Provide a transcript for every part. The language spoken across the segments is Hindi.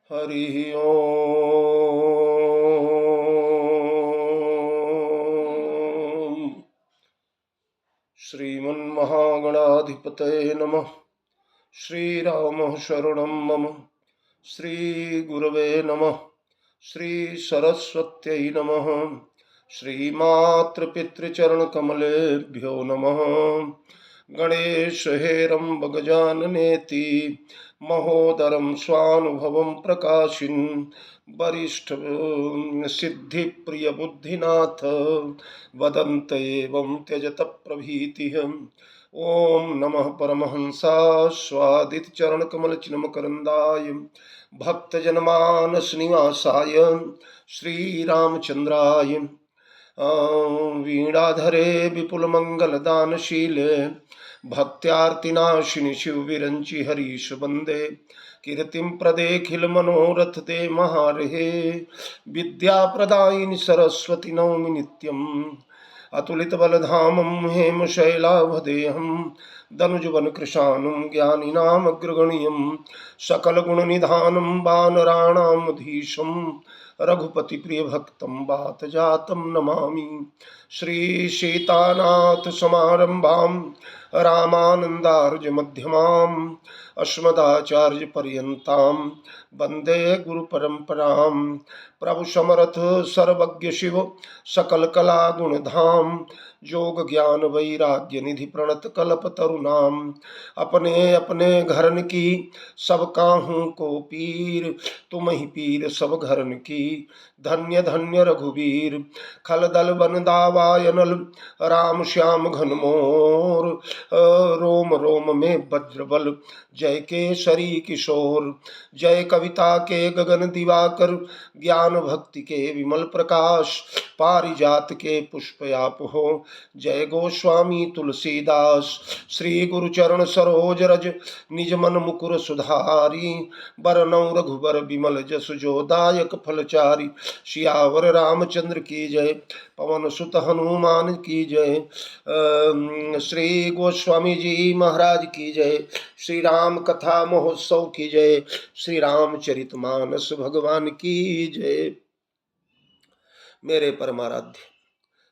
हरि ओम। श्रीमन्महागणाधिपतये नमः। श्रीराम शरणं मम। श्रीगुरवे नमः। श्रीसरस्वत्यै नमः। श्रीमातृपितृचरणकमलेभ्यो नमः। गणेश हेरम्ब गजाननेति महोदरं स्वानुभवं प्रकाशिन् वरिष्ठ सिद्धि प्रिय बुद्धिनाथ वदन्त एवं त्यजत प्रभीतिः। ओम नमः परमहंसा स्वादित चरण कमल चिन्मकरंदाय भक्तजनमानस निवासाय श्रीरामचंद्राय वीणाधरे विपुल मंगल दानशीले भक्त्यार्तिनाशिनि शिवविरंचि हरीश वंदे कीर्तिं प्रदेखिल मनोरथ दे महारहे विद्या प्रदायिनि सरस्वती नौमि नित्यम् अतुलित बलधामं हेमशैलाभदेहं दनुजवन कृशानं ज्ञानिनामग्रगण्यं सकलगुणनिधानं वानराणामधीशं रघुपतिप्रियभक्तं वातजातं नमामि। श्रीसीतानाथसमारम्भां रामानन्दार्यमध्यमाम् अस्मदाचार्यपर्यन्तां वन्दे गुरुपरम्परां। प्रभु समर्थ सर्वज्ञ शिव सकल कला गुणधाम योग ज्ञान वैराग्य निधि प्रणत कल्पतरुनाम अपने अपने घरन की सब काहू को पीर तुम ही पीर सब घरन की धन्य धन्य रघुवीर खलदल बन दावायनल राम श्याम घन मोर रोम रोम में वज्रबल जय केसरी किशोर जय कविता के गगन दिवाकर ज्ञान भक्ति के विमल प्रकाश पारिजात के पुष्प आप हो। जय गोस्वामी तुलसीदास श्री गुरुचरण सरोज रज निज मन मुकुर सुधारी बरनौ रघुबर विमल जसु जो दायक फलचारी सियावर रामचंद्र की जय पवन सुत हनुमान की जय। श्री गोस्वामी जी महाराज की जय। श्री राम कथा महोत्सव की जय। श्री रामचरित मानस भगवान की जय। मेरे परमाराध्य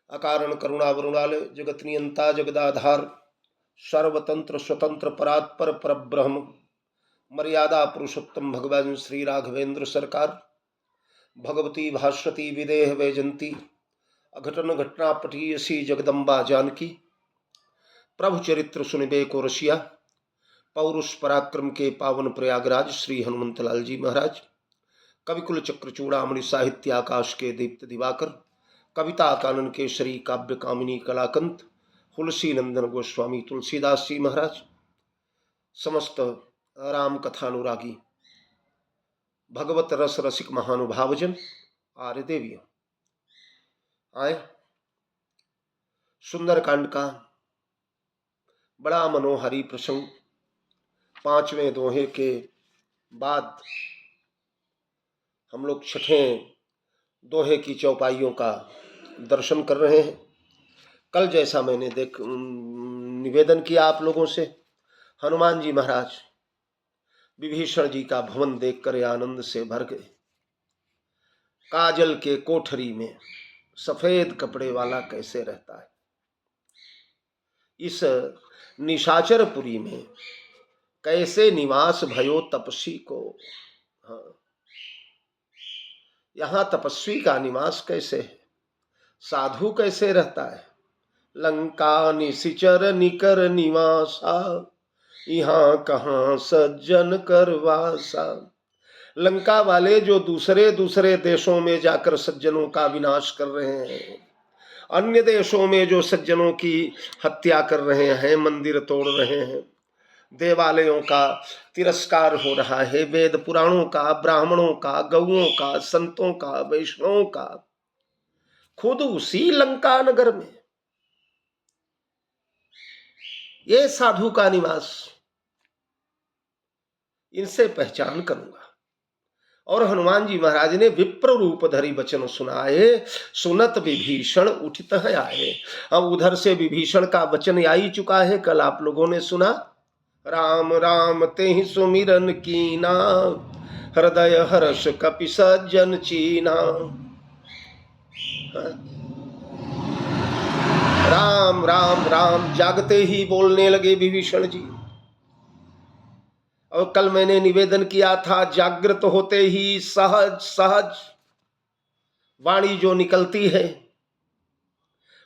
अकारण करुणा वरुणालय जगत नियंता जगदाधार सर्वतंत्र स्वतंत्र परात्पर परब्रह्म मर्यादा पुरुषोत्तम भगवान श्री राघवेंद्र सरकार भगवती भास्वती विदेह वैजंती अघटन घटना पठीयसी जगदम्बा जानकी प्रभु चरित्र सुनिबे को रसिया पौरुष पराक्रम के पावन प्रयागराज श्री हनुमंतलाल जी महाराज कविकुल चक्र चूड़ामणि साहित्य आकाश के दीप्त दिवाकर कविता कानन केसरी काव्य कामिनी कलाकंत तुलसी नंदन गोस्वामी तुलसीदास जी महाराज समस्त राम कथानुरागी भगवत रस रसिक महानुभावजन आर्य देवियों आए। सुंदरकांड का बड़ा मनोहारी प्रसंग पांचवें दोहे के बाद हम लोग छठें दोहे की चौपाइयों का दर्शन कर रहे हैं। कल जैसा मैंने निवेदन किया आप लोगों से, हनुमान जी महाराज विभीषण जी का भवन देखकर आनंद से भर गए। काजल के कोठरी में सफेद कपड़े वाला कैसे रहता है, इस निशाचरपुरी में कैसे निवास भयो तपस्वी को। हाँ, यहाँ तपस्वी का निवास कैसे है, साधु कैसे रहता है। लंका निशिचर निकर निवासा यहाँ कहाँ सज्जन करवासा। लंका वाले जो दूसरे दूसरे देशों में जाकर सज्जनों का विनाश कर रहे हैं, अन्य देशों में जो सज्जनों की हत्या कर रहे हैं, मंदिर तोड़ रहे हैं, देवालयों का तिरस्कार हो रहा है, वेद पुराणों का, ब्राह्मणों का, गौओं का, संतों का, वैष्णवों का, खुद उसी लंका नगर में ये साधु का निवास, इनसे पहचान करूंगा। और हनुमान जी महाराज ने विप्र रूप धरि वचन सुनाए, सुनत विभीषण उठित है आए। अब उधर से विभीषण का वचन आ ही चुका है, कल आप लोगों ने सुना। राम राम तेहि सुमिरन कीना हृदय हर्ष कपि सज्जन चीन्हा। राम राम राम जागते ही बोलने लगे विभीषण जी। और कल मैंने निवेदन किया था, जागृत होते ही सहज सहज वाणी जो निकलती है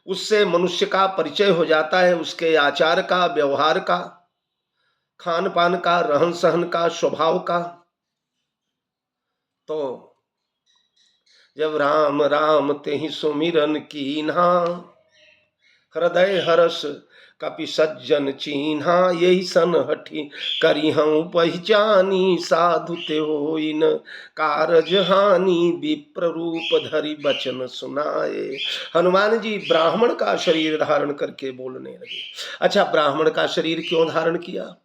उससे मनुष्य का परिचय हो जाता है, उसके आचार का, व्यवहार का, खान पान का, रहन सहन का, स्वभाव का। तो जब राम राम तेहि सुमिरन कीन्हा, हृदय हर्ष कपि सज्जन चीन्हा। यही सन हठी करी हूँ पहचानी, साधु ते होइन कारज हानि, विप्र रूप धरि बचन सुनाए। हनुमान जी ब्राह्मण का शरीर धारण करके बोलने लगे। अच्छा, ब्राह्मण का शरीर क्यों धारण किया?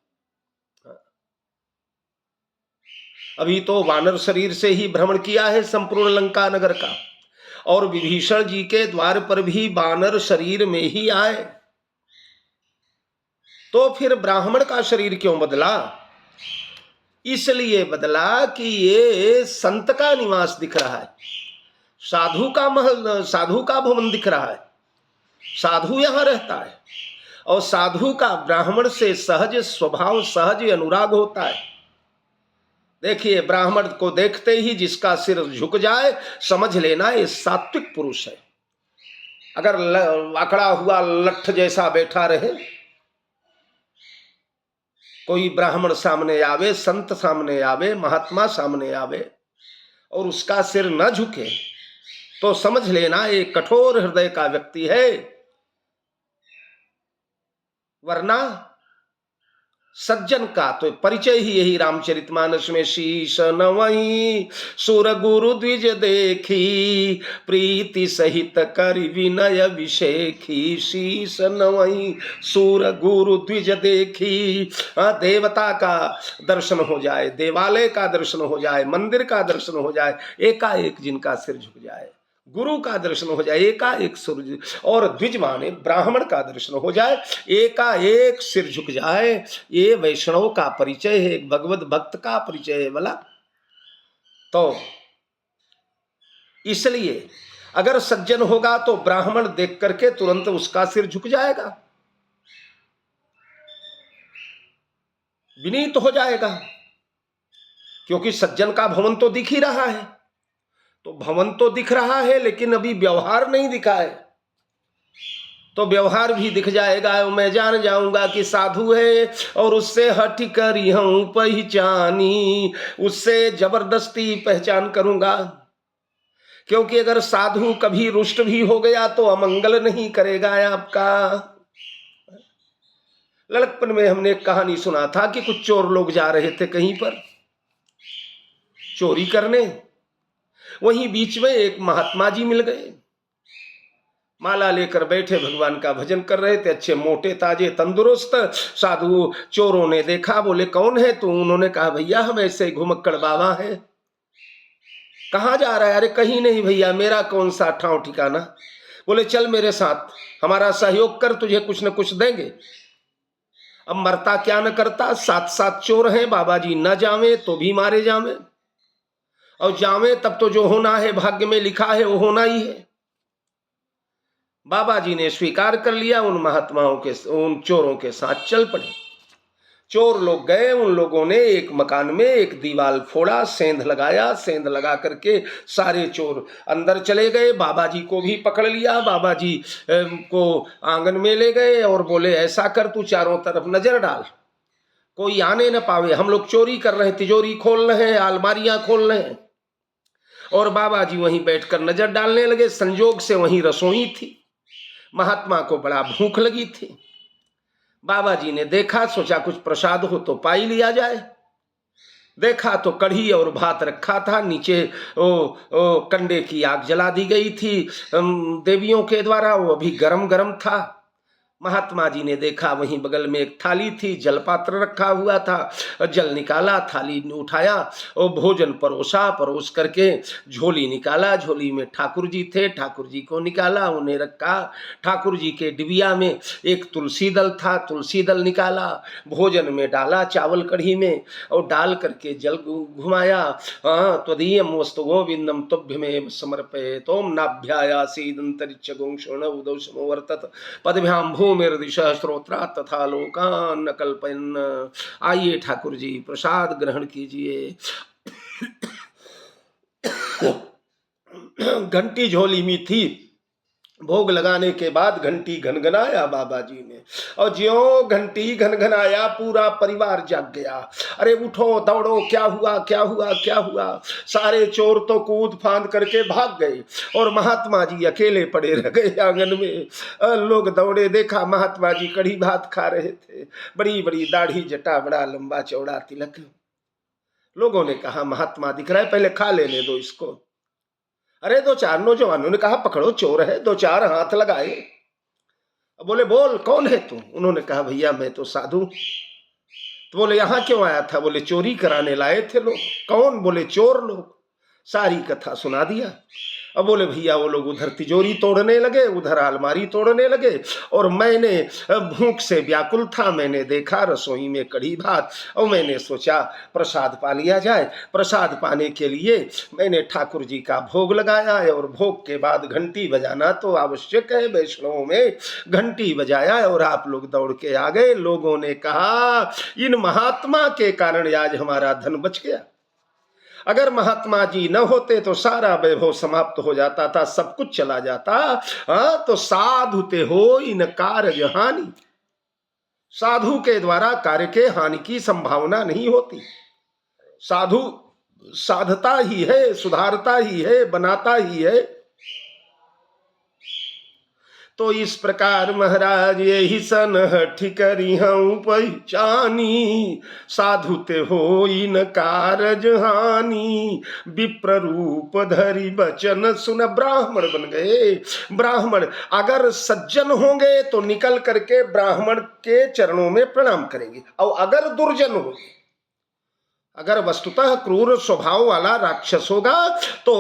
अभी तो वानर शरीर से ही भ्रमण किया है संपूर्ण लंका नगर का, और विभीषण जी के द्वार पर भी वानर शरीर में ही आए, तो फिर ब्राह्मण का शरीर क्यों बदला? इसलिए बदला कि ये संत का निवास दिख रहा है, साधु का महल, साधु का भवन दिख रहा है, साधु यहां रहता है, और साधु का ब्राह्मण से सहज स्वभाव, सहज अनुराग होता है। देखिए, ब्राह्मण को देखते ही जिसका सिर झुक जाए समझ लेना ये सात्विक पुरुष है। अगर अकड़ा हुआ लट्ठ जैसा बैठा रहे, कोई ब्राह्मण सामने आवे, संत सामने आवे, महात्मा सामने आवे और उसका सिर न झुके तो समझ लेना ये कठोर हृदय का व्यक्ति है। वरना सज्जन का तो परिचय ही यही रामचरितमानस में, शीश नवई सुर गुरु द्विज देखी, प्रीति सहित कर विनय विषेखी। शीश नवई सुर गुरु द्विज देखी, देवता का दर्शन हो जाए, देवालय का दर्शन हो जाए, मंदिर का दर्शन हो जाए, एकाएक जिनका सिर झुक जाए, गुरु का दर्शन हो जाए, एकाएक सूर्य, और द्विज माने ब्राह्मण का दर्शन हो जाए, एकाएक सिर झुक जाए, ये वैष्णव का परिचय है, एक भगवत भक्त का परिचय है बोला। तो इसलिए अगर सज्जन होगा तो ब्राह्मण देख करके तुरंत उसका सिर झुक जाएगा, विनीत हो जाएगा, क्योंकि सज्जन का भवन तो दिख ही रहा है। तो भवन तो दिख रहा है लेकिन अभी व्यवहार नहीं दिखा है, तो व्यवहार भी दिख जाएगा। मैं जान जाऊंगा कि साधु है, और उससे हट करी हूं पहचानी, उससे जबरदस्ती पहचान करूंगा। क्योंकि अगर साधु कभी रुष्ट भी हो गया तो अमंगल नहीं करेगा आपका। लड़कपन में हमने एक कहानी सुना था कि कुछ चोर लोग जा रहे थे कहीं पर चोरी करने, वहीं बीच में एक महात्मा जी मिल गए, माला लेकर बैठे भगवान का भजन कर रहे थे, अच्छे मोटे ताजे तंदुरुस्त। साधु चोरों ने देखा, बोले कौन है तू? उन्होंने कहा भैया हम ऐसे घुमक्कड़ बाबा हैं। कहाँ जा रहा है? अरे कहीं नहीं भैया, मेरा कौन सा ठाव ठिकाना। बोले चल मेरे साथ, हमारा सहयोग कर, तुझे कुछ न कुछ देंगे। अब मरता क्या न करता, साथ साथ चोर हैं, बाबा जी न जावे तो भी मारे जावे, और जावे तब तो जो होना है भाग्य में लिखा है वो होना ही है। बाबा जी ने स्वीकार कर लिया, उन महात्माओं के, उन चोरों के साथ चल पड़े। चोर लोग गए, उन लोगों ने एक मकान में एक दीवाल फोड़ा, सेंध लगाया, सेंध लगा करके सारे चोर अंदर चले गए। बाबा जी को भी पकड़ लिया, बाबा जी को आंगन में ले गए और बोले ऐसा कर तू चारों तरफ नजर डाल, कोई आने न पावे, हम लोग चोरी कर रहे हैं, तिजोरी खोल रहे हैं, अलमारियां खोल रहे हैं। और बाबा जी वहीं बैठकर नजर डालने लगे। संजोग से वहीं रसोई थी, महात्मा को बड़ा भूख लगी थी। बाबा जी ने देखा, सोचा कुछ प्रसाद हो तो पाई लिया जाए। देखा तो कढ़ी और भात रखा था, नीचे कंडे की आग जला दी गई थी देवियों के द्वारा, वो अभी गरम गरम था। महात्मा जी ने देखा वहीं बगल में एक थाली थी, जलपात्र रखा हुआ था। जल निकाला, थाली उठाया और भोजन परोसा, परोस करके झोली निकाला। झोली में ठाकुर जी थे, ठाकुर जी को निकाला, उन्हें रखा। ठाकुर जी के डिबिया में एक तुलसी दल था, तुलसी दल निकाला, भोजन में डाला, चावल कढ़ी में, और डाल करके जल घुमाया। त्वदीयम वस्तु गोविंदम तुभ्यमेव समर्पयेतोम नाभ्यायासीदंतरिक्ष गुंक्षुण उदौ समवर्तत पदभ्याम भूमिर्दिशः श्रोत्रा तथा लोकान न कल्पयन्। आइए ठाकुर जी प्रसाद ग्रहण कीजिए। घंटी झोली में थी। भोग लगाने के बाद घंटी घनघनाया बाबा जी ने, और ज्यों घंटी घनघनाया पूरा परिवार जाग गया। अरे उठो दौड़ो, क्या हुआ क्या हुआ क्या हुआ। सारे चोर तो कूद फांद करके भाग गए और महात्मा जी अकेले पड़े रह गए आंगन में। लोग दौड़े, देखा महात्मा जी कढ़ी भात खा रहे थे, बड़ी बड़ी दाढ़ी, जटा, बड़ा लंबा चौड़ा तिलक। लोगों ने कहा महात्मा दिख रहा है, पहले खा लेने दो इसको। अरे दो चार नौजवानों ने कहा पकड़ो चोर है, दो चार हाथ लगाए। बोले बोल कौन है तू? उन्होंने कहा भैया मैं तो साधु। तो बोले यहाँ क्यों आया था? बोले चोरी कराने लाए थे लोग। कौन? बोले चोर लोग। सारी कथा सुना दिया। अब बोले भैया वो लोग उधर तिजोरी तोड़ने लगे, उधर अलमारी तोड़ने लगे, और मैंने भूख से व्याकुल था, मैंने देखा रसोई में कढ़ी भात, और मैंने सोचा प्रसाद पा लिया जाए। प्रसाद पाने के लिए मैंने ठाकुर जी का भोग लगाया है, और भोग के बाद घंटी बजाना तो आवश्यक है। वैष्णव में घंटी बजाया और आप लोग दौड़ के आ गए। लोगों ने कहा इन महात्मा के कारण आज हमारा धन बच गया। अगर महात्मा जी न होते तो सारा वैभव समाप्त हो जाता था, सब कुछ चला जाता। तो साधु ते हो इन कार्य हानि। साधु के द्वारा कार्य के हानि की संभावना नहीं होती। साधु साधता ही है, सुधारता ही है, बनाता ही है। तो इस प्रकार महाराज यही सन ठिकरी हूँ पहचानी, साधु ते हो इन कारज हानि, विप्र रूप धरी बचन सुन। ब्राह्मण बन गए। ब्राह्मण अगर सज्जन होंगे तो निकल करके ब्राह्मण के चरणों में प्रणाम करेंगे, और अगर दुर्जन होंगे, अगर वस्तुतः क्रूर स्वभाव वाला राक्षस होगा तो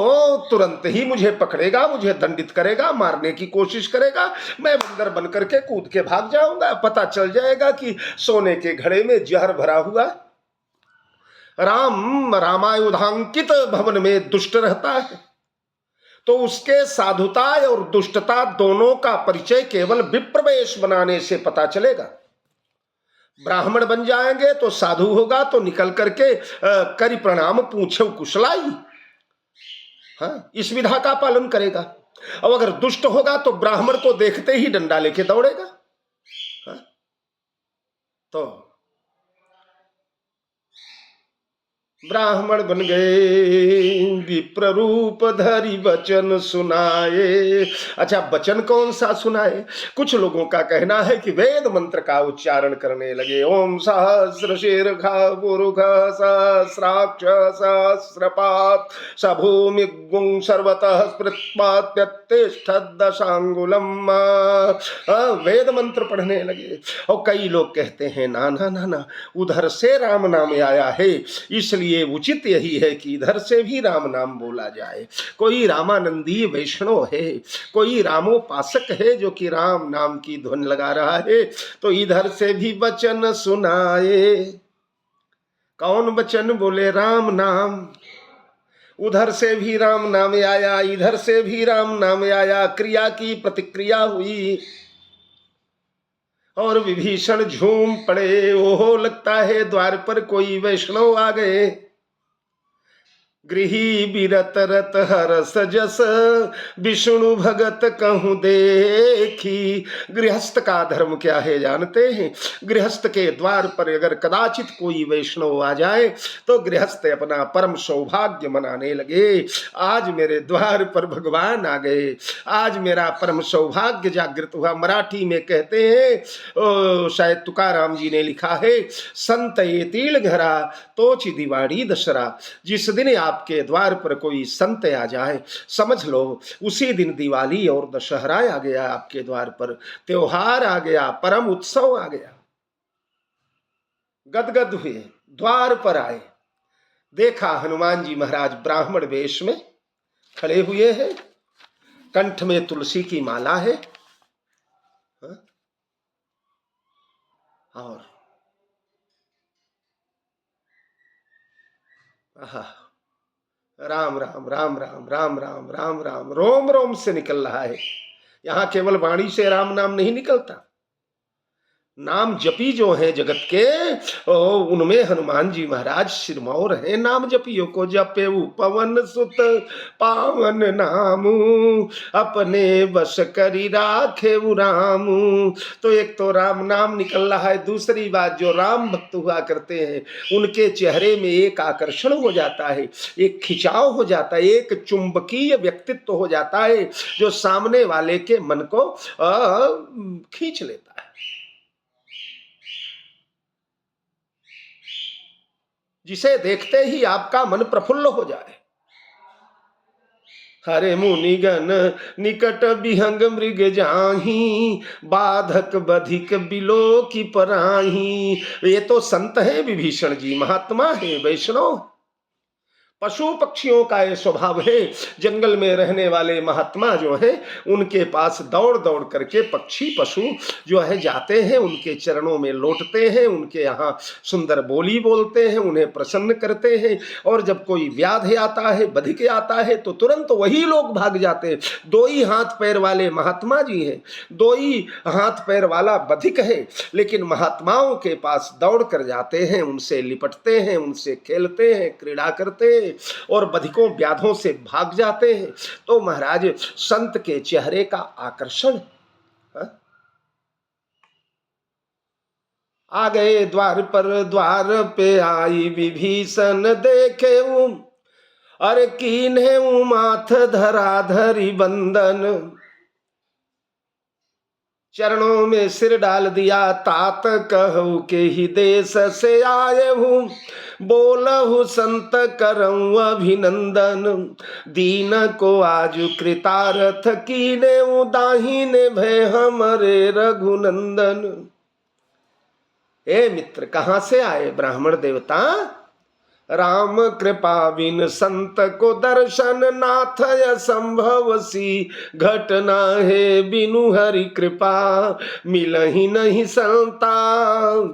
तुरंत ही मुझे पकड़ेगा, मुझे दंडित करेगा, मारने की कोशिश करेगा। मैं बंदर बन करके कूद के भाग जाऊंगा। पता चल जाएगा कि सोने के घड़े में जहर भरा हुआ। राम रामायुधांकित भवन में दुष्ट रहता है, तो उसके साधुता और दुष्टता दोनों का परिचय केवल विप्रवेश बनाने से पता चलेगा। ब्राह्मण बन जाएंगे तो साधु होगा तो निकल करके करी प्रणाम, पूछे कुशलाई, हाँ, इस विधा का पालन करेगा। और अगर दुष्ट होगा तो ब्राह्मण को देखते ही डंडा लेके दौड़ेगा। हाँ? तो ब्राह्मण बन गए, विप्र रूप धरि वचन सुनाए। अच्छा, वचन कौन सा सुनाए? कुछ लोगों का कहना है कि वेद मंत्र का उच्चारण करने लगे। ओम सहस्र शीर्ष पुरुष सहस्राक्ष सहस्रपात सभूमि गुं सर्वतः स्पृत्पात्यतिष्ठत् दशांगुलम। वेद मंत्र पढ़ने लगे। और कई लोग कहते हैं ना ना ना ना, उधर से राम नाम आया है, इसलिए उचित यही है कि इधर से भी राम नाम बोला जाए। कोई रामानंदी वैष्णव है, कोई रामोपासक है जो कि राम नाम की धुन लगा रहा है, तो इधर से भी वचन सुनाए। कौन वचन? बोले राम नाम। उधर से भी राम नाम आया, इधर से भी राम नाम आया। क्रिया की प्रतिक्रिया हुई और विभीषण झूम पड़े। ओहो, लगता है द्वार पर कोई वैष्णव आ गए। गृही बिरत रत हरस जस विष्णु भगत कहूं देखी। गृहस्थ का धर्म क्या है जानते हैं? गृहस्थ के द्वार पर अगर कदाचित कोई वैष्णव आ जाए तो गृहस्थ अपना परम सौभाग्य मनाने लगे। आज मेरे द्वार पर भगवान आ गए, आज मेरा परम सौभाग्य जागृत हुआ। मराठी में कहते हैं, शायद तुकाराम जी ने लिखा है, संत येतील घरा तोची दिवाळी दशरा। जिस दिन आप आपके द्वार पर कोई संत आ जाए, समझ लो उसी दिन दिवाली और दशहरा आ गया, आपके द्वार पर त्योहार आ गया, परम उत्सव आ गया। गदगद हुए, द्वार पर आए, देखा हनुमान जी महाराज ब्राह्मण वेश में खड़े हुए हैं, कंठ में तुलसी की माला है, और राम राम राम राम राम राम राम राम रोम रोम से निकल रहा है। यहां केवल वाणी से राम नाम नहीं निकलता, नाम जपी जो है जगत के, उनमें हनुमान जी महाराज सिरमौर है नाम जपियों को। जपे पवन सुत पावन नामू, अपने बस करी राखे रामू। तो एक तो राम नाम निकल रहा है, दूसरी बात जो राम भक्त हुआ करते हैं उनके चेहरे में एक आकर्षण हो जाता है, एक खिंचाव हो जाता है, एक चुंबकीय व्यक्तित्व हो जाता है जो सामने वाले के मन को खींच लेता है, जिसे देखते ही आपका मन प्रफुल्ल हो जाए। हरे मुनिगण निकट विहंग मृग जाही, बाधक बधिक बिलो की पराही। ये तो संत है विभीषण जी, महात्मा है, वैष्णव, पशु पक्षियों का ये स्वभाव है। जंगल में रहने वाले महात्मा जो है उनके पास दौड़ दौड़ करके पक्षी पशु जो है जाते हैं, उनके चरणों में लौटते हैं, उनके यहाँ सुंदर बोली बोलते हैं, उन्हें प्रसन्न करते हैं। और जब कोई व्याध आता है, बधिक आता है, तो तुरंत वही लोग भाग जाते हैं। दो ही हाथ पैर वाले महात्मा जी हैं, दो ही हाथ पैर वाला बधिक है, लेकिन महात्माओं के पास दौड़ कर जाते हैं, उनसे लिपटते हैं, उनसे खेलते हैं, क्रीड़ा करते हैं और बधिकों व्याधों से भाग जाते हैं। तो महाराज संत के चेहरे का आकर्षण, आ गए द्वार पर, द्वार पे आई विभीषण देखे अरे कीन्हे माथ धरा धरी बंदन। चरणों में सिर डाल दिया, तात कहू के ही देश से आए हूँ, बोलहु संत करऊँ अभिनंदन। दीन को आजु कृतार्थ कीने दाहिने भय हमरे रघुनंदन। ए मित्र, कहां से आए ब्राह्मण देवता? राम कृपा बिन संत को दर्शन, नाथ असंभव सी घटना है, बिनु हरि कृपा मिलहि नहीं संतान।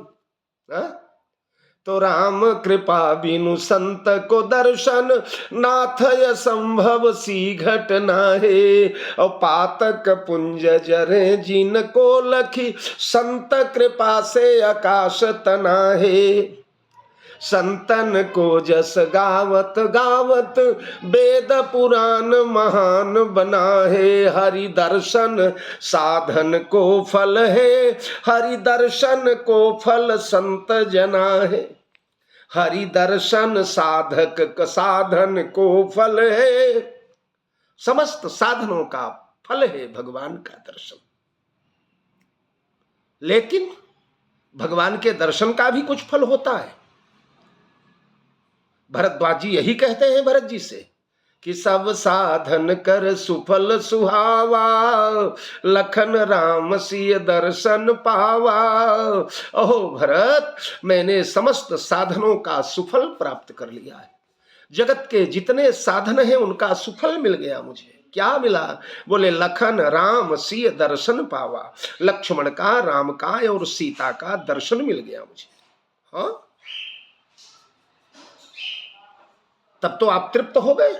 तो राम कृपा बिनु संत को दर्शन, नाथ असंभव सी घटना है। और पातक पुंज जरे जिन को लखी, संत कृपा से आकाश तना है। संतन को जस गावत गावत, वेद पुराण महान बना है। हरि दर्शन साधन को फल है, हरि दर्शन को फल संत जना है। हरि दर्शन साधक साधन को फल है, समस्त साधनों का फल है भगवान का दर्शन। लेकिन भगवान के दर्शन का भी कुछ फल होता है। भरद्वाज जी यही कहते हैं भरत जी से कि सब साधन कर सुफल सुहावा, लखन राम सिय दर्शन पावा। ओहो भरत, मैंने समस्त साधनों का सुफल प्राप्त कर लिया है। जगत के जितने साधन हैं उनका सुफल मिल गया मुझे। क्या मिला? बोले लखन राम सिय दर्शन पावा। लक्ष्मण का, राम का और सीता का दर्शन मिल गया मुझे। हाँ, तब तो आप तृप्त हो गए।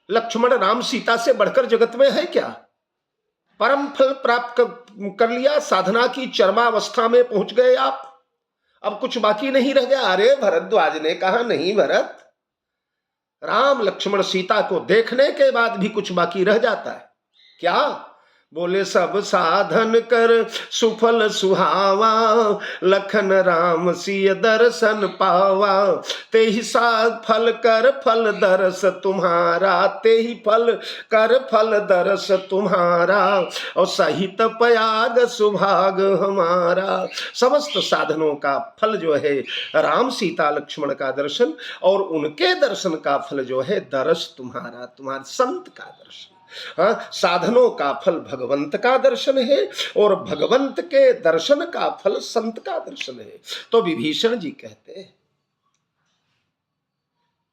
लक्ष्मण राम सीता से बढ़कर जगत में है क्या? परम फल प्राप्त कर लिया, साधना की चरमावस्था में पहुंच गए आप, अब कुछ बाकी नहीं रह गया। अरे भरद्वाज ने कहा, नहीं भरत, राम लक्ष्मण सीता को देखने के बाद भी कुछ बाकी रह जाता है। क्या? बोले सब साधन कर सुफल सुहावा, लखन राम सिय दर्शन पावा। ते ही साध फल कर फल दरस तुम्हारा, ते ही फल कर फल दरस तुम्हारा, और सहित पयाग सुभाग हमारा। समस्त साधनों का फल जो है राम सीता लक्ष्मण का दर्शन, और उनके दर्शन का फल जो है दरस तुम्हारा, तुम्हारे संत का दर्शन। हाँ, साधनों का फल भगवंत का दर्शन है, और भगवंत के दर्शन का फल संत का दर्शन है। तो विभीषण जी कहते हैं,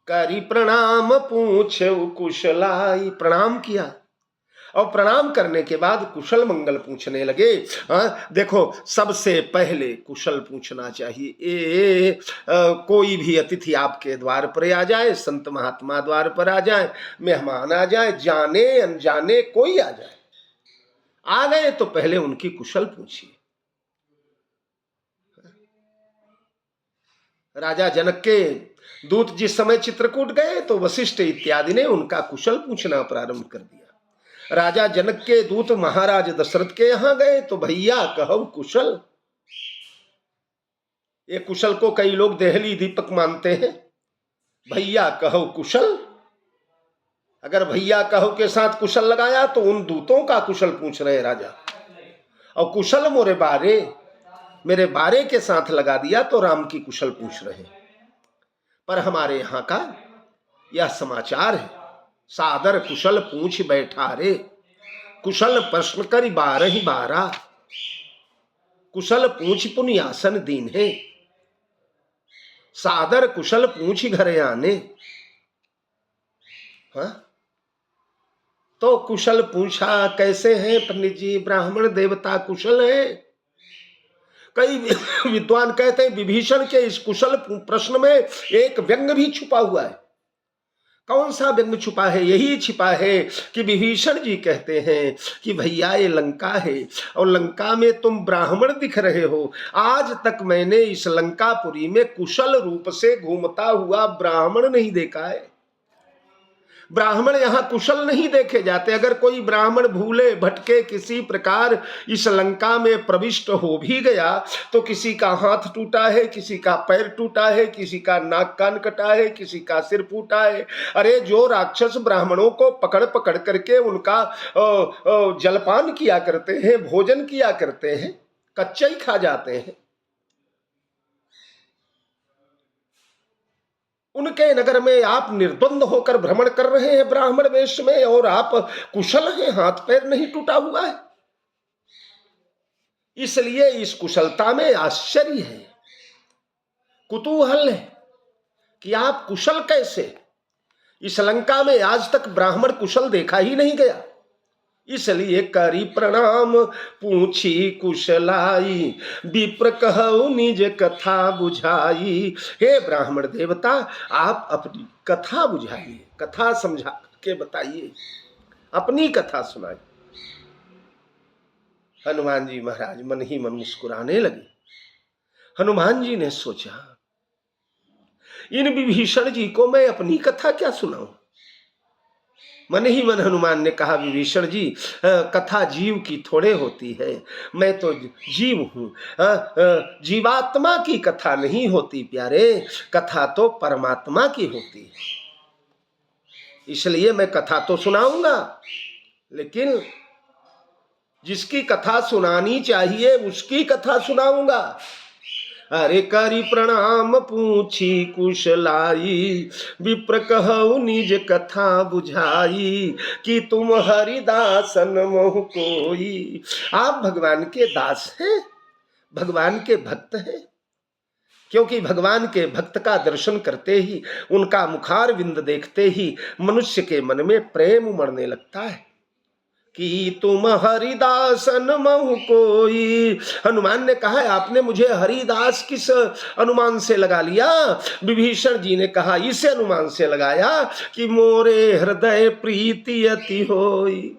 करी प्रणाम पूछे कुशलाई। प्रणाम किया, और प्रणाम करने के बाद कुशल मंगल पूछने लगे। देखो, सबसे पहले कुशल पूछना चाहिए। कोई भी अतिथि आपके द्वार पर आ जाए, संत महात्मा द्वार पर आ जाए, मेहमान आ जाए, जाने अनजाने कोई आ जाए, आ गए तो पहले उनकी कुशल पूछिए। राजा जनक के दूत जिस समय चित्रकूट गए तो वशिष्ठ इत्यादि ने उनका कुशल पूछना प्रारंभ कर दिया। राजा जनक के दूत महाराज दशरथ के यहां गए तो भैया कहो कुशल। ये कुशल को कई लोग देहली दीपक मानते हैं। भैया कहो कुशल, अगर भैया कहो के साथ कुशल लगाया तो उन दूतों का कुशल पूछ रहे राजा, और कुशल मेरे बारे के साथ लगा दिया तो राम की कुशल पूछ रहे। पर हमारे यहां का यह समाचार है, सादर कुशल पूछ बैठा रे, कुशल प्रश्न करी 12 कुशल पूछ पुनियासन दीन है, सादर कुशल पूछ घरे आने। हाँ? तो कुशल पूछा कैसे हैं पंडित जी? ब्राह्मण देवता कुशल है। कई विद्वान कहते हैं विभीषण के इस कुशल प्रश्न में एक व्यंग भी छुपा हुआ है। कौन सा व्यंग छुपा है? यही छिपा है कि विभीषण जी कहते हैं कि भैया ये लंका है, और लंका में तुम ब्राह्मण दिख रहे हो। आज तक मैंने इस लंकापुरी में कुशल रूप से घूमता हुआ ब्राह्मण नहीं देखा है। ब्राह्मण यहाँ कुशल नहीं देखे जाते। अगर कोई ब्राह्मण भूले भटके किसी प्रकार इस लंका में प्रविष्ट हो भी गया तो किसी का हाथ टूटा है, किसी का पैर टूटा है, किसी का नाक कान कटा है, किसी का सिर फूटा है। अरे जो राक्षस ब्राह्मणों को पकड़ पकड़ करके उनका जलपान किया करते हैं, भोजन किया करते हैं, कच्चा ही खा जाते हैं, उनके नगर में आप निर्द्वंद होकर भ्रमण कर रहे हैं ब्राह्मण वेश में, और आप कुशल हैं, हाथ पैर नहीं टूटा हुआ है। इसलिए इस कुशलता में आश्चर्य है, कुतूहल है कि आप कुशल कैसे? इस लंका में आज तक ब्राह्मण कुशल देखा ही नहीं गया। इसलिए करी प्रणाम पूछी कुशलाई, विप्र कहु निज कथा बुझाई। हे ब्राह्मण देवता, आप अपनी कथा बुझाइए, कथा समझा के बताइए, अपनी कथा सुनाइए। हनुमान जी महाराज मन ही मन मुस्कुराने लगे। हनुमान जी ने सोचा, इन विभीषण जी को मैं अपनी कथा क्या सुनाऊं? मन ही मन हनुमान ने कहा, विभीषण जी, कथा जीव की थोड़े होती है, मैं तो जीव हूं, जीवात्मा की कथा नहीं होती प्यारे, कथा तो परमात्मा की होती है। इसलिए मैं कथा तो सुनाऊंगा, लेकिन जिसकी कथा सुनानी चाहिए उसकी कथा सुनाऊंगा। अरे करी प्रणाम पूछी कुशलाई, विप्र कहु निज कथा बुझाई, कि तुम हरिदासन मोह कोई। आप भगवान के दास हैं, भगवान के भक्त हैं, क्योंकि भगवान के भक्त का दर्शन करते ही, उनका मुखारविंद देखते ही मनुष्य के मन में प्रेम उमड़ने लगता है कि तुम हरिदासन महु कोई। हनुमान ने कहा, आपने मुझे हरिदास किस अनुमान से लगा लिया? विभीषण जी ने कहा, इस अनुमान से लगाया कि मोरे हृदय प्रीति अति होई।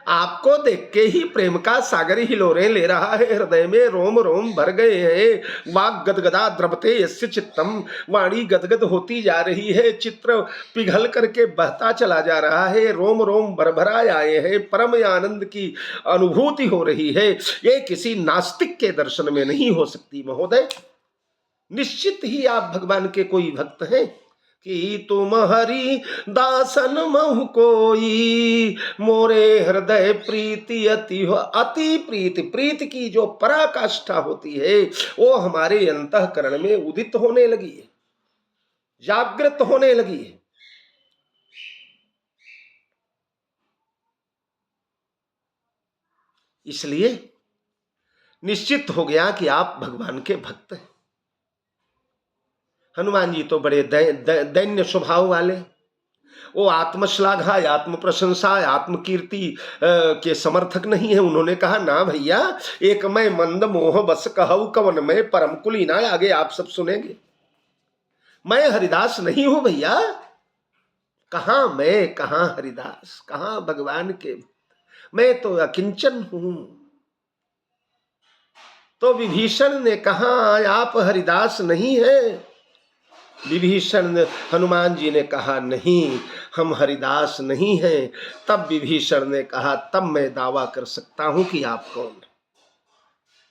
आपको देख के ही प्रेम का सागर हिलोरें ले रहा है, हृदय में रोम रोम भर गए हैं। वाग गदगदा द्रवते यस्य चित्तम, वाणी गदगद होती जा रही है, चित्र पिघल करके बहता चला जा रहा है, रोम रोम भरभराए आए हैं, परम आनंद की अनुभूति हो रही है। ये किसी नास्तिक के दर्शन में नहीं हो सकती महोदय। निश्चित ही आप भगवान के कोई भक्त हैं कि तुम हरि दासन महु कोई, मोरे हृदय प्रीति अति हो। अति प्रीति, प्रीति की जो पराकाष्ठा होती है वो हमारे अंतःकरण में उदित होने लगी है, जागृत होने लगी है। इसलिए निश्चित हो गया कि आप भगवान के भक्त हैं। हनुमान जी तो बड़े दैन्य स्वभाव वाले, वो आत्मश्लाघा, आत्म प्रशंसा, आत्म कीर्ति के समर्थक नहीं है। उन्होंने कहा ना भैया, एक मैं मंद मोह बस कहू कवन में परम कुलीना। आगे आप सब सुनेंगे। मैं हरिदास नहीं हूं भैया, कहां मैं, कहां हरिदास, कहां भगवान के, मैं तो अकिंचन हूं। तो विभीषण ने कहा आप हरिदास नहीं है। विभीषण, हनुमान जी ने कहा नहीं, हम हरिदास नहीं हैं। तब विभीषण ने कहा तब मैं दावा कर सकता हूं कि आप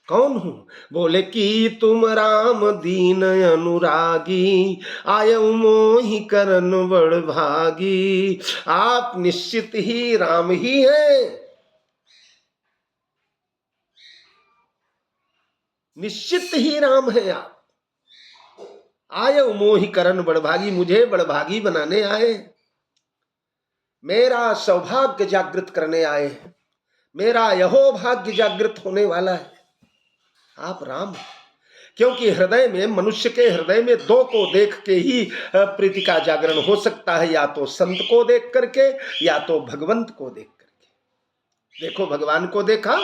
कौन हूं। बोले कि तुम राम दीन अनुरागी, आयऊ मोहि करन बड़ भागी। आप निश्चित ही राम ही हैं, निश्चित ही राम है आप। आय मोहि करन बड़भागी, मुझे बड़भागी बनाने आए, मेरा सौभाग्य जागृत करने आए, मेरा यहो भाग्य जागृत होने वाला है। आप राम, क्योंकि हृदय में, मनुष्य के हृदय में दो को देख के ही प्रीति का जागरण हो सकता है, या तो संत को देख करके या तो भगवंत को देख करके। देखो भगवान को देखा,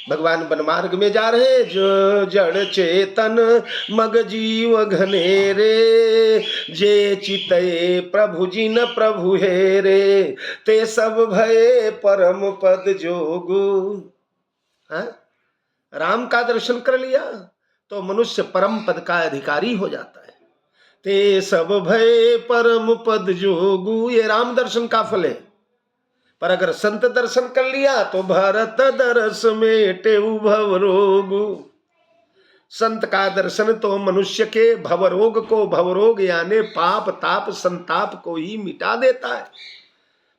भगवान वनमार्ग में जा रहे, जो जड़ चेतन मग जीव घनेरे, जे चितये प्रभु जिन प्रभु हेरे, ते सब भये परम पद जोगु। राम का दर्शन कर लिया तो मनुष्य परम पद का अधिकारी हो जाता है। ते सब भये परम पद जोगु, ये राम दर्शन का फल है। पर अगर संत दर्शन कर लिया तो भरत दरस मेटे भव रोग। संत का दर्शन तो मनुष्य के भवरोग को, भवरोग यानी पाप ताप संताप को ही मिटा देता है।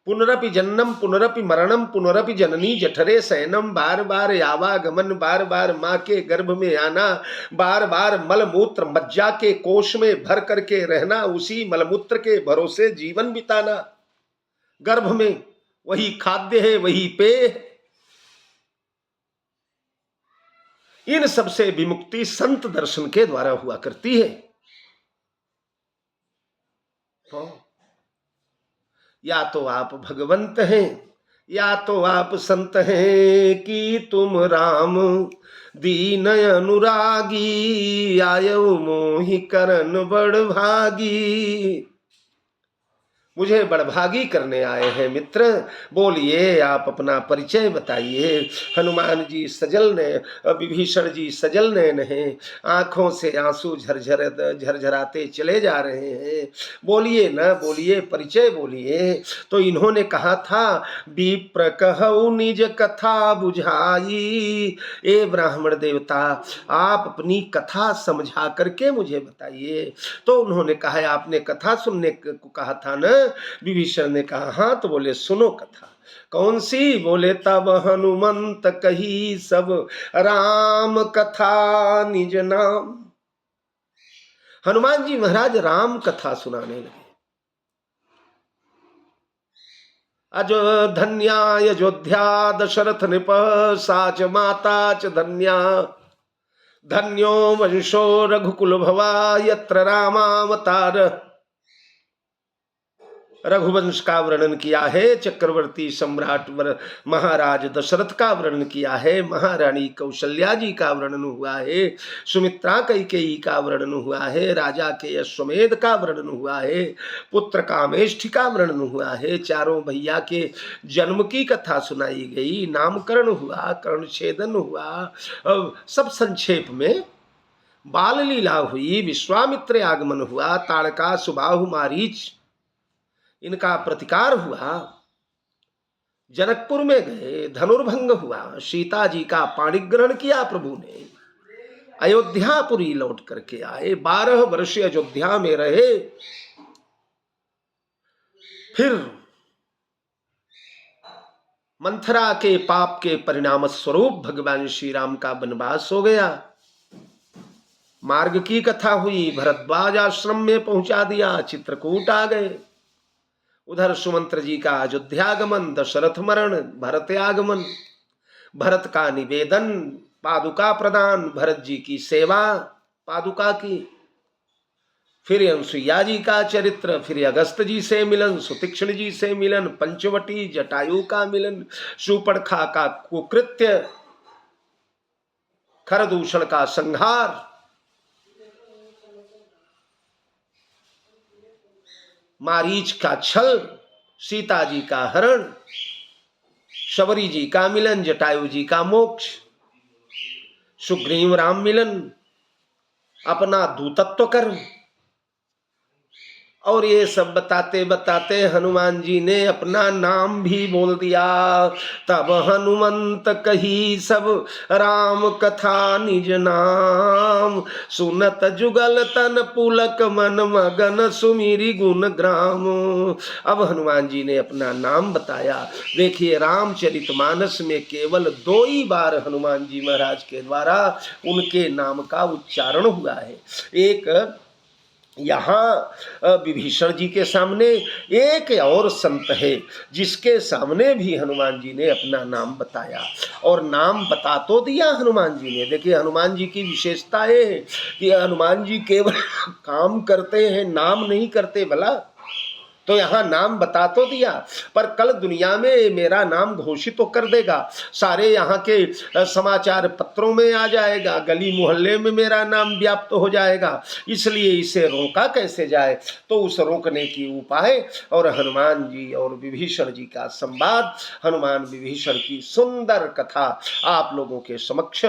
पुनरपि जन्नम पुनरपि मरणम पुनरपि जननी जठरे शयनम, बार बार आवागमन, बार बार माँ के गर्भ में आना, बार बार मलमूत्र मज्जा के कोश में भर करके रहना, उसी मलमूत्र के भरोसे जीवन बिताना, गर्भ में वही खाद्य है, वही पेय। इन सबसे विमुक्ति संत दर्शन के द्वारा हुआ करती है। तो या तो आप भगवंत हैं या तो आप संत हैं कि तुम राम दीन अनुरागी, आयऊ मोहि करन बड़ भागी। मुझे बड़भागी करने आए हैं मित्र। बोलिए आप अपना परिचय बताइए। हनुमान जी सजल ने, विभीषण जी सजल नयन हैं, आंखों से आंसू झरझराते चले जा रहे हैं। बोलिए ना, बोलिए, परिचय बोलिए। तो इन्होंने कहा था विप्र कहऊ निज कथा बुझाई। ए ब्राह्मण देवता, आप अपनी कथा समझा करके मुझे बताइए। तो उन्होंने कहा आपने कथा सुनने को कहा था ना। विभीषण ने कहा हाँ। तो बोले सुनो कथा। कौन सी? बोले तब हनुमंत कही सब राम कथा निज नाम। हनुमान जी महाराज राम कथा सुनाने लगे। धन्या अयोध्या दशरथ नृप, साच माता च धन्या, धन्यो वंशो रघुकुल भवा, यत्र रामावतार। रघुवंश का वर्णन किया है, चक्रवर्ती सम्राट महाराज दशरथ का वर्णन किया है, महारानी कौशल्या जी का वर्णन हुआ है, सुमित्रा कैकेयी का वर्णन हुआ है, राजा के अश्वमेध का वर्णन हुआ है, पुत्र कामेष्ठि का वर्णन हुआ है, चारों भैया के जन्म की कथा सुनाई गई, नामकरण हुआ, कर्णछेदन हुआ, सब संक्षेप में बाल लीला हुई, विश्वामित्र आगमन हुआ, ताड़का सुबाहु मारीच इनका प्रतिकार हुआ, जनकपुर में गए, धनुर्भंग हुआ, सीता जी का पाणिग्रहण किया प्रभु ने, अयोध्यापुरी लौट करके आए, 12 वर्ष अयोध्या में रहे, फिर मंथरा के पाप के परिणाम स्वरूप भगवान श्री राम का वनवास हो गया। मार्ग की कथा हुई, भरद्वाज आश्रम में पहुंचा दिया, चित्रकूट आ गए, उधर सुमंत्र जी का अयोध्यागमन, दशरथ मरण, भरत आगमन, भरत का निवेदन, पादुका प्रदान, भरत जी की सेवा पादुका की, फिर अनसुईया जी का चरित्र, फिर अगस्त जी से मिलन, सुतीक्ष्ण जी से मिलन, पंचवटी जटायु का मिलन, सुपर्णखा का कुकृत्य, खरदूषण का संहार, मारीच का छल, सीता जी का हरण, शबरी जी का मिलन, जटायु जी का मोक्ष, सुग्रीव राम मिलन, अपना दूतत्व कर्म, और ये सब बताते बताते हनुमान जी ने अपना नाम भी बोल दिया। तब हनुमंत कही सब राम कथा निज नाम, सुनत जुगल तन पुलक मन मगन सुमिरी गुण ग्राम। अब हनुमान जी ने अपना नाम बताया। देखिए, रामचरितमानस में केवल 2 ही बार हनुमान जी महाराज के द्वारा उनके नाम का उच्चारण हुआ है। एक यहाँ विभीषण जी के सामने, एक और संत है जिसके सामने भी हनुमान जी ने अपना नाम बताया, और नाम बता तो दिया हनुमान जी ने। देखिए, हनुमान जी की विशेषता है कि हनुमान जी केवल काम करते हैं, नाम नहीं करते। भला तो यहाँ नाम बता तो दिया, पर कल दुनिया में मेरा नाम घोषित तो कर देगा, सारे यहाँ के समाचार पत्रों में आ जाएगा, गली मोहल्ले में मेरा नाम व्याप्त हो जाएगा, इसलिए इसे रोका कैसे जाए। तो उस रोकने की उपाय और हनुमान जी और विभीषण जी का संवाद, हनुमान विभीषण की सुंदर कथा आप लोगों के समक्ष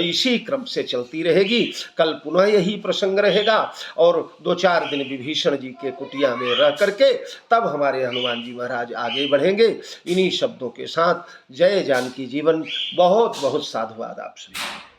इसी क्रम से चलती रहेगी। कल पुनः यही प्रसंग रहेगा, और 2-4 दिन विभीषण जी के कुटिया में रह करके तब हमारे हनुमान जी महाराज आगे बढ़ेंगे। इन्हीं शब्दों के साथ जय जानकी जीवन। बहुत बहुत साधुवाद आप सभी।